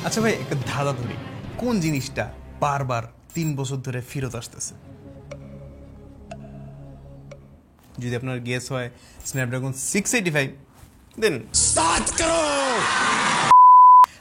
আচ্ছা ভাই, একটা ধাঁধা ধরি, কোন জিনিসটা বারবার 3 বছর ধরে ফেরত আসতেছে? যদি আপনার গেস হয় স্ন্যাপড্রাগন 685, দেন স্টার্ট করো।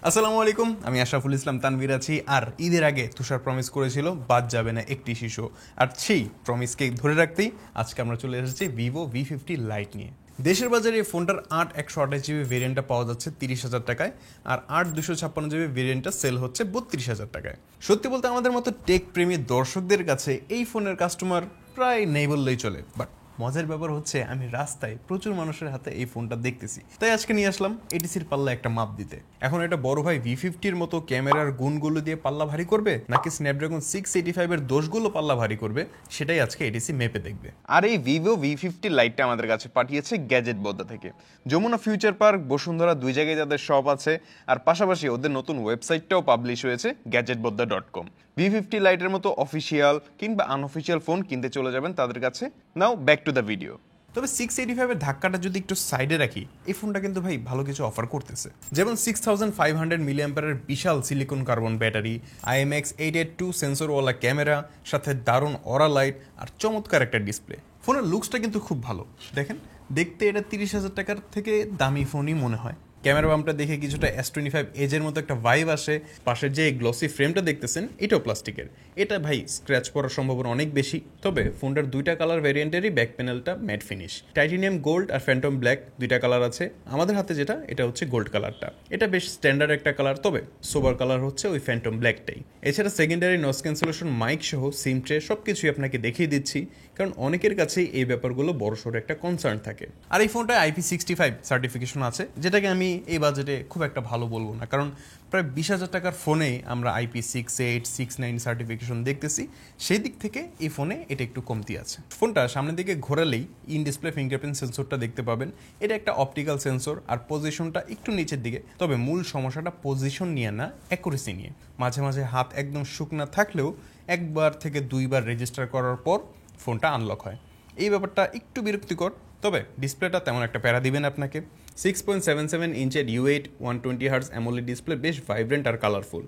আসসালামু আলাইকুম, আমি আশরাফুল ইসলাম তানভীর আছি। আর ঈদের আগে তুষার প্রমিস করেছিল বাদ যাবে না একটি শিশু, আর সেই প্রমিসকে ধরে রাখতেই আজকে আমরা চলে এসেছি ভিভো V50 লাইট নিয়ে। দেশের বাজারে এই ফোনটার 8/128GB ভেরিয়েন্টটা পাওয়া যাচ্ছে 30,000 টাকায়, আর 8/256GB ভেরিয়েন্টটা সেল হচ্ছে 32,000 টাকায়। সত্যি বলতে আমাদের মতো টেক প্রেমী দর্শকদের কাছে এই ফোনের কাস্টমার প্রায় নেই বললেই চলে। বাট মজার ব্যাপার হচ্ছে, আমি রাস্তায় প্রচুর মানুষের হাতে এই ফোনটা দেখতেছি, তাই আজকে নিয়ে আসলাম এটিসির পাল্লা একটা মাপ দিতে। এখন এটা বড় ভাই V50-র মতো ক্যামেরার গুণগুলো দিয়ে পাল্লা ভারী করবে, নাকি স্ন্যাপড্রাগন 685-এর দোষগুলো পাল্লা ভারী করবে, সেটাই আজকে এটিসি মেপে দেখবে। আর এই ভিভো V50 লাইটটা আমাদের কাছে পাঠিয়েছে গ্যাজেট বোদ্দা থেকে। যমুনা ফিউচার পার্ক, বসুন্ধরা দুই জায়গায় যাদের শপ আছে, আর পাশাপাশি ওদের নতুন ওয়েবসাইটটাও পাবলিশ হয়েছে gadgetbodda.com। V50 লাইটের মতো অফিসিয়াল কিংবা আনঅফিসিয়াল ফোন কিনতে চলে যাবেন তাদের কাছে। নাও ব্যাক টু দ্য ভিডিও। তবে 685-এর ধাক্কাটা যদি একটু সাইডে রাখি, এই ফোনটা কিন্তু ভাই ভালো কিছু অফার করতেছে। যেমন 6500 মিলিঅ্যাম্পিয়ারের বিশাল সিলিকন কার্বন ব্যাটারি, IMX882 সেন্সরওয়ালা ক্যামেরা, সাথে দারুণ অরা লাইট আর চমৎকার একটা ডিসপ্লে। ফোনের লুকসটা কিন্তু খুব ভালো। দেখেন, দেখতে এটা 30,000 টাকার থেকে দামি ফোনই মনে হয়। ক্যামেরা বামটা দেখে কিছুটা S25 এজের মতো একটা ভাইব আসে। পাশের যে গ্লসি ফ্রেমটা দেখতেছেন, এটাও প্লাস্টিকের। এটা ভাই স্ক্র্যাচ পড়ার সম্ভাবনা অনেক বেশি। তবে ফোনটার দুইটা কালার ভ্যারিয়েন্টেরই ব্যাক প্যানেলটা ম্যাট ফিনিশ। টাইটেনিয়াম গোল্ড আর ফ্যান্টম ব্ল্যাক দুইটা কালার আছে। আমাদের হাতে যেটা, এটা হচ্ছে গোল্ড কালারটা। এটা বেশ স্ট্যান্ডার্ড একটা কালার, তবে সোবার কালার হচ্ছে ওই ফ্যান্টম ব্ল্যাকটাই। এছাড়া সেকেন্ডারি নয়েজ ক্যান্সেলেশন মাইক সহ সিম ট্রে সবকিছুই আপনাকে দেখিয়ে দিচ্ছি, কারণ অনেকের কাছেই এই ব্যাপারগুলো বড়সড় একটা কনসার্ন থাকে। আর এই ফোনটা IP65 সার্টিফিকেশন আছে, যেটাকে আমি এই বাজেটে খুব একটা ভালো বলবো না, কারণ প্রায় 20,000 টাকার ফোনে আমরা IP68, 69 সার্টিফিকেশন দেখতেছি। সেই দিক থেকে এই ফোনে এটা একটু কমতি আছে। ফোনটা সামনের দিকে ঘোরালেই ইন ডিসপ্লে ফিঙ্গারপ্রিন্ট সেন্সরটা দেখতে পাবেন। এটা একটা অপটিক্যাল সেন্সর, আর পজিশনটা একটু নিচের দিকে। তবে মূল সমস্যাটা পজিশন নিয়ে না, অ্যাকুরেসি নিয়ে। মাঝে মাঝে হাত একদম শুকনা থাকলেও একবার থেকে দুইবার রেজিস্টার করার পর ফোনটা আনলক হয়। এই ব্যাপারটা একটু বিরক্তিকর, তবে ডিসপ্লেটা তেমন একটা প্যারা দিবেন আপনাকে। 6.77 ইঞ্চের U8 120Hz অ্যামোলেড ডিসপ্লে বেশ ভাইব্রেন্ট আর কালারফুল।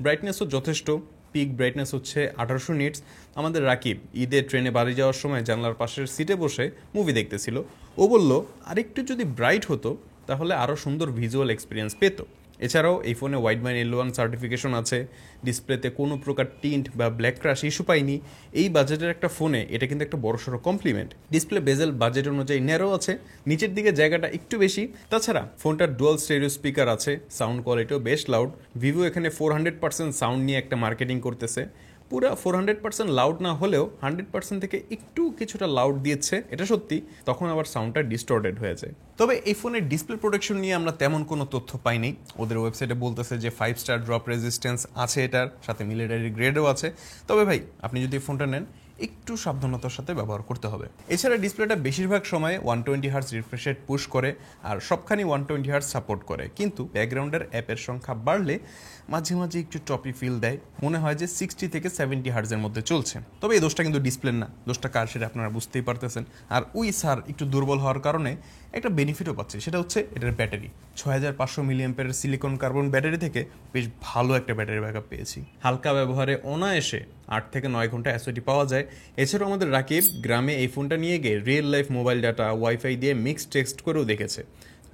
ব্রাইটনেসও যথেষ্ট, পিক ব্রাইটনেস হচ্ছে 1800 নিটস। আমাদের রাকিব ঈদের ট্রেনে বাড়ি যাওয়ার সময় জানলার পাশের সিটে বসে মুভি দেখতেছিল। ও বলল আরেকটু যদি ব্রাইট হতো তাহলে আরও সুন্দর ভিজুয়াল এক্সপিরিয়েন্স পেত। এছাড়াও এই ফোনে ওয়াইডম্যান L1 সার্টিফিকেশন আছে। ডিসপ্লেতে কোনো প্রকার টিন্ট বা ব্ল্যাক ক্রাশ ইস্যু পাইনি। এই বাজেটের একটা ফোনে এটা কিন্তু একটা বড়সড় কমপ্লিমেন্ট। ডিসপ্লে বেজেল বাজেট অনুযায়ী ন্যারো আছে, নিচের দিকে জায়গাটা একটু বেশি। তাছাড়া ফোনটার ডুয়াল স্টেরিও স্পিকার আছে, সাউন্ড কোয়ালিটিও বেশ লাউড। ভিভো এখানে 400% সাউন্ড নিয়ে একটা মার্কেটিং করতেছে। পুরো 400% লাউড না হলেও 100% থেকে একটু কিছুটা লাউড দিয়েছে, এটা সত্যি। তখন আবার সাউন্ডটা ডিস্টর্টেড হয়ে যায়। তবে এই ফোনের ডিসপ্লে প্রোটেকশন নিয়ে আমরা তেমন কোনো তথ্য পাইনি। ওদের ওয়েবসাইটে বলতেছে যে 5 স্টার ড্রপ রেজিস্ট্যান্স আছে, এটার সাথে মিলিটারি গ্রেডও আছে। তবে ভাই, আপনি যদি ফোনটা নেন একটু সাবধানতার সাথে ব্যবহার করতে হবে। এছাড়া ডিসপ্লেটা বেশিরভাগ সময় 120Hz রিফ্রেশ রেট পুশ করে, আর সবখানি 120Hz সাপোর্ট করে। কিন্তু ব্যাকগ্রাউন্ডের অ্যাপের সংখ্যা বাড়লে মাঝে মাঝে একটু টপি ফিল দেয়, মনে হয় যে 60 থেকে 70 হার্জের মধ্যে চলছে। তবে এই দোষটা কিন্তু ডিসপ্লে না, দোষটা কার সেটা আপনারা বুঝতেই পারতেছেন। আর ওই সার একটু দুর্বল হওয়ার কারণে একটা বেনিফিটও পাচ্ছে, সেটা হচ্ছে এটার ব্যাটারি। 6500 মিলিঅ্যাম্পিয়ারের সিলিকন কার্বন ব্যাটারি থেকে বেশ ভালো একটা ব্যাটারি ব্যাকআপ পেয়েছি। হালকা ব্যবহারে অনায়াসে 8 থেকে 9 ঘন্টা SOT পাওয়া যায়। এছাড়াও আমাদের রাকিব গ্রামে এই ফোনটা নিয়ে গিয়ে real life mobile data wifi দিয়ে মিক্স টেক্সট করেও দেখেছে,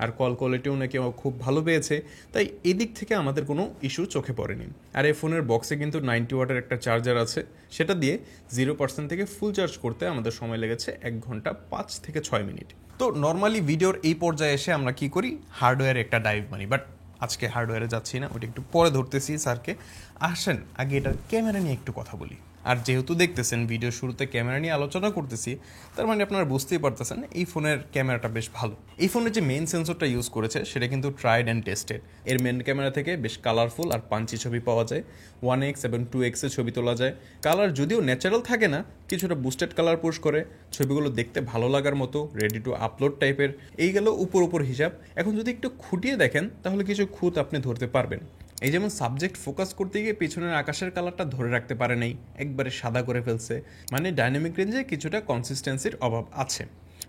আর কল কোয়ালিটিও নাকি খুব ভালো পেয়েছে। তাই এদিক থেকে আমাদের কোনো ইস্যু চোখে পড়েনি। আর এই ফোনের বক্সে কিন্তু 90 ওয়াটের একটা চার্জার আছে, সেটা দিয়ে 0% থেকে ফুল চার্জ করতে আমাদের সময় লেগেছে 1 ঘন্টা 5 থেকে 6 মিনিট। তো নর্মালি ভিডিওর এই পর্যায়ে এসে আমরা কি করি, হার্ডওয়্যারে একটা ডাইভ মারি। বাট আজকে হার্ডওয়্যারে যাচ্ছি না, ওটা একটু পরে ধরতেছি স্যারকে। আসেন আগে এটার ক্যামেরা নিয়ে একটু কথা বলি। আর যেহেতু দেখতেছেন ভিডিও শুরুতে ক্যামেরা নিয়ে আলোচনা করতেছি, তার মানে আপনারা বুঝতেই পারতেছেন এই ফোনের ক্যামেরাটা বেশ ভালো। এই ফোনের যে মেইন সেন্সরটা ইউজ করেছে সেটা কিন্তু ট্রাইড অ্যান্ড টেস্টেড। এর মেন ক্যামেরা থেকে বেশ কালারফুল আর পাঞ্চি ছবি পাওয়া যায়। 1x এবং 2x এ ছবি তোলা যায়। কালার যদিও ন্যাচারাল থাকে না, কিছুটা বুস্টেড কালার পুশ করে ছবিগুলো দেখতে ভালো লাগার মতো, রেডি টু আপলোড টাইপের। এই গেল উপর হিসাব। এখন যদি একটু খুঁটিয়ে দেখেন তাহলে কিছু খুঁত আপনি ধরতে পারবেন। এই যেমন সাবজেক্ট ফোকাস করতে গিয়ে পিছনের আকাশের কালারটা ধরে রাখতে পারে নাই, একবারে সাদা করে ফেলছে। মানে ডাইনামিক রেঞ্জে কিছুটা কনসিস্টেন্সির অভাব আছে।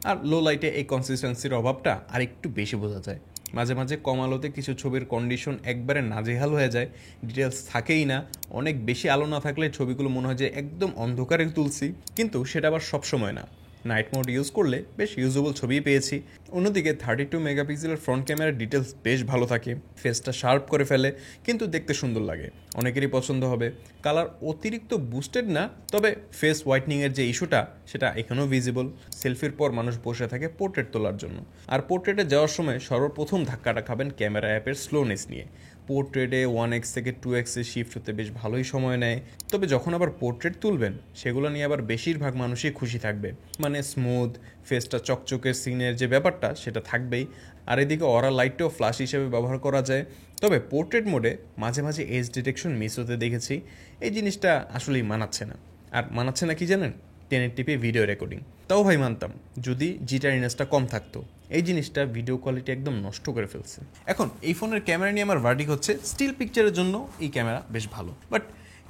আর লো লাইটে এই কনসিস্টেন্সির অভাবটা আর একটু বেশি বোঝা যায়। মাঝে মাঝে কম আলোতে কিছু ছবির কন্ডিশন একবারে নাজেহাল হয়ে যায়, ডিটেলস থাকেই না, অনেক বেশি আলো না থাকলে ছবিগুলো মনে হয় যে একদম অন্ধকারে তুলছি, কিন্তু সেটা আবার সবসময় না। নাইট মোড ইউজ করলে বেশ ইউজেবল ছবি পেয়েছি। অন্যদিকে 32 মেগাপিক্সেলের ফ্রন্ট ক্যামেরার ডিটেলস বেশ ভালো থাকে, ফেসটা শার্প করে ফেলে, কিন্তু দেখতে সুন্দর লাগে, অনেকেরই পছন্দ হবে। কালার অতিরিক্ত বুস্টেড না, তবে ফেস হোয়াইটনিংয়ের যে ইস্যুটা সেটা এখানেও ভিজিবল। সেলফির পর মানুষ বসে থাকে পোর্ট্রেট তোলার জন্য, আর পোর্ট্রেটে যাওয়ার সময় সর্বপ্রথম ধাক্কাটা খাবেন ক্যামেরা অ্যাপের স্লোনেস নিয়ে। পোর্ট্রেটে 1x থেকে 2x শিফট হতে বেশ ভালোই সময় নেয়, তবে যখন আবার পোর্ট্রেট তুলবেন সেগুলো নিয়ে আবার বেশিরভাগ মানুষই খুশি থাকবে, মানে স্মুথ ফেসটা চকচকের সিনের যে ব্যাপারটা সেটা থাকবেই। আর এদিকে অরা লাইটটাও ফ্ল্যাশ হিসেবে ব্যবহার করা যায়, তবে পোর্ট্রেট মোডে মাঝে মাঝে এজ ডিটেকশন মিস হতে দেখেছি, এই জিনিসটা আসলেই মানাচ্ছে না। আর মানাচ্ছে না কি জানেন? 1080p ভিডিও রেকর্ডিং, তাও ভাই মানতাম যদি জিটারিনেসটা কম থাকতো। এই জিনিসটা ভিডিও কোয়ালিটি একদম নষ্ট করে ফেলছে। এখন এই ফোনের ক্যামেরা নিয়ে আমার ভার্ডিক হচ্ছে স্টিল পিকচারের জন্য এই ক্যামেরা বেশ ভালো, বাট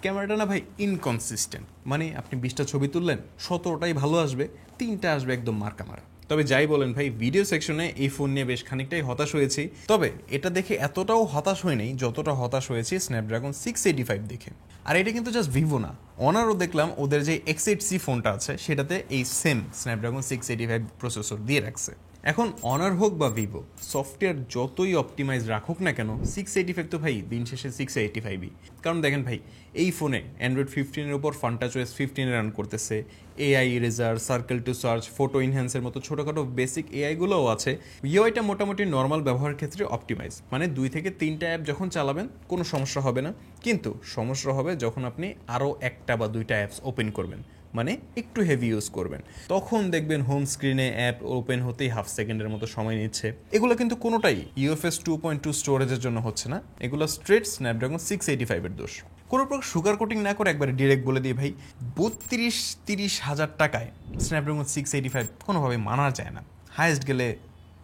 ক্যামেরাটা না ভাই ইনকনসিস্টেন্ট, মানে আপনি 20টা ছবি তুললেন 17টাই ভালো আসবে, 3টা আসবে একদম মার্কা মারা। তবে যাই বলেন ভাই, ভিডিও সেকশনে এই ফোন নিয়ে বেশ খানিকটাই হতাশ হয়েছি, তবে এটা দেখে এতটাও হতাশ হয়নি যতটা হতাশ হয়েছি স্ন্যাপড্রাগন 685 দেখে। আর এটা কিন্তু জাস্ট ভিভো না, অনারও দেখলাম ওদের যে X8C ফোনটা আছে সেটাতে এই সেম স্ন্যাপড্রাগন 685 প্রসেসর দিয়ে রাখছে। এখন অনার হোক বা ভিভো, সফটওয়্যার যতই অপটিমাইজ রাখুক না কেন, 685 তো ভাই দিন শেষে 685ই। কারণ দেখেন ভাই, এই ফোনে অ্যান্ড্রয়েড 15-এর উপর ফান্টাচওয়েস 15 রান করতেছে, AI eraser, circle to search, photo ইনহ্যান্সের মতো ছোটোখাটো বেসিক এআইগুলোও আছে। ইউআইটা মোটামুটি নর্মাল ব্যবহারের ক্ষেত্রে অপটিমাইজ, মানে 2 থেকে 3টা অ্যাপ যখন চালাবেন কোনো সমস্যা হবে না, কিন্তু সমস্যা হবে যখন আপনি আরও 1টা বা 2টা অ্যাপস ওপেন করবেন, মানে একটু হেভি ইউজ করবেন, তখন দেখবেন হোম স্ক্রিনে অ্যাপ ওপেন হতেই হাফ সেকেন্ডের মতো সময় নিচ্ছে। এগুলো কিন্তু কোনোটাই UFS 2.2 স্টোরেজের জন্য হচ্ছে না, এগুলো স্ট্রেট স্ন্যাপড্রাগন 685 এর দোষ। কোনো প্রকার সুগার কোটিং না করে একবারে ডিরেক্ট বলে দিই ভাই, 32-30 হাজার টাকায় স্ন্যাপড্রাগন 685 কোনোভাবে মানা যায় না। হায়েস্ট গেলে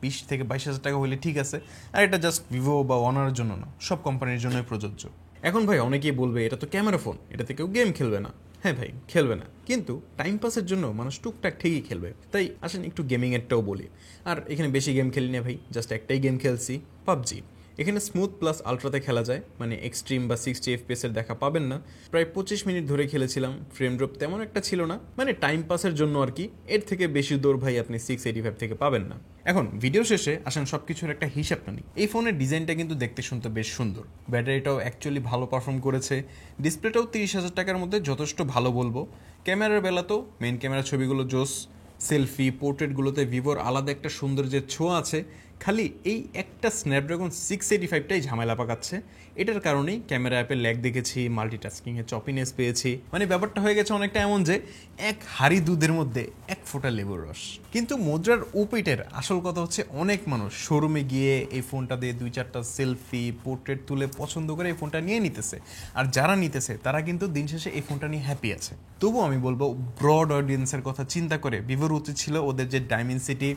20 থেকে 22 হাজার টাকা হলে ঠিক আছে, আর এটা জাস্ট ভিভো বা অনারের জন্য না, সব কোম্পানির জন্যই প্রযোজ্য। এখন ভাই অনেকেই বলবে এটা তো ক্যামেরা ফোন, এটাতে কেউ গেম খেলবে না। হ্যাঁ ভাই, খেলবে না, কিন্তু টাইম পাসের জন্য মানুষ টুকটাক ঠিকই খেলবে। তাই আসেন একটু গেমিংয়েরটাও বলি। আর এখানে বেশি গেম খেলি না ভাই, জাস্ট একটাই গেম খেলছি, পাবজি। এখানে স্মুথ প্লাস আলট্রাতে খেলা যায়, মানে এক্সট্রিম বা 60 FPS এর দেখা পাবেন না। প্রায় 25 মিনিট ধরে খেলেছিলাম, ফ্রেম ড্রপ তেমন একটা ছিল না, মানে টাইম পাসের জন্য আর কি। এর থেকে বেশি দৌড় ভাই আপনি 685 থেকে পাবেন না। এখন ভিডিও শেষে আসেন সব কিছুর একটা হিসাব টানি। এই ফোনের ডিজাইনটা কিন্তু দেখতে শুনতে বেশ সুন্দর, ব্যাটারিটাও অ্যাকচুয়ালি ভালো পারফর্ম করেছে, ডিসপ্লেটাও 30 হাজার টাকার মধ্যে যথেষ্ট ভালো বলবো। ক্যামেরার বেলাতেও মেন ক্যামেরা ছবিগুলো জোস, সেলফি পোর্ট্রেটগুলোতে ভিভোর আলাদা একটা সৌন্দর্যের ছোঁয়া আছে। খালি এই একটা স্ন্যাপড্রাগন 685টাই ঝামেলা পাকাচ্ছে। এটার কারণেই ক্যামেরা অ্যাপে ল্যাগ দেখেছি, মাল্টিটাস্কিংয়ে চপিনেস পেয়েছি, মানে ব্যাপারটা হয়ে গেছে অনেকটা এমন যে এক হাঁড়ি দুধের মধ্যে এক ফোঁটা লেবুর রস। কিন্তু মুদ্রার উপেটের আসল কথা হচ্ছে, অনেক মানুষ শোরুমে গিয়ে এই ফোনটা দিয়ে 2-4টা সেলফি পোর্ট্রেট তুলে পছন্দ করে এই ফোনটা নিয়ে নিতেছে, আর যারা নিতেছে তারা কিন্তু দিন শেষে এই ফোনটা নিয়ে হ্যাপি আছে। তবুও আমি বলবো, ব্রড অডিয়েন্সের কথা চিন্তা করে ভিভোর উচিত ছিল ওদের যে ডাইমেনসিটি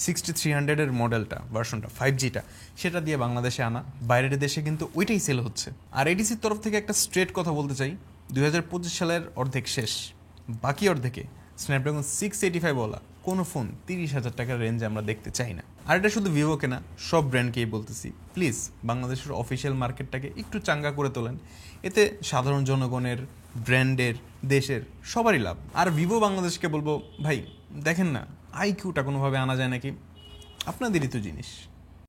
6300-এর মডেলটা ভার্সনটা 5Gটা সেটা দিয়ে বাংলাদেশে আনা। বাইরের দেশে কিন্তু ওইটাই সেল হচ্ছে। আর এডিসির তরফ থেকে একটা স্ট্রেট কথা বলতে চাই, 2025 সালের অর্ধেক শেষ, বাকি অর্ধেকে স্ন্যাপড্রাগন 685 বলা কোনো ফোন 30 হাজার টাকার রেঞ্জে আমরা দেখতে চাই না। আর এটা শুধু ভিভোকে না, সব ব্র্যান্ডকেই বলতেছি, প্লিজ বাংলাদেশের অফিসিয়াল মার্কেটটাকে একটু চাঙ্গা করে তোলেন, এতে সাধারণ জনগণের, ব্র্যান্ডের, দেশের সবারই লাভ। আর ভিভো বাংলাদেশকে বলবো, ভাই দেখেন না আইকিউটা কোনোভাবে আনা যায় নাকি, আপনাদেরই তো জিনিস।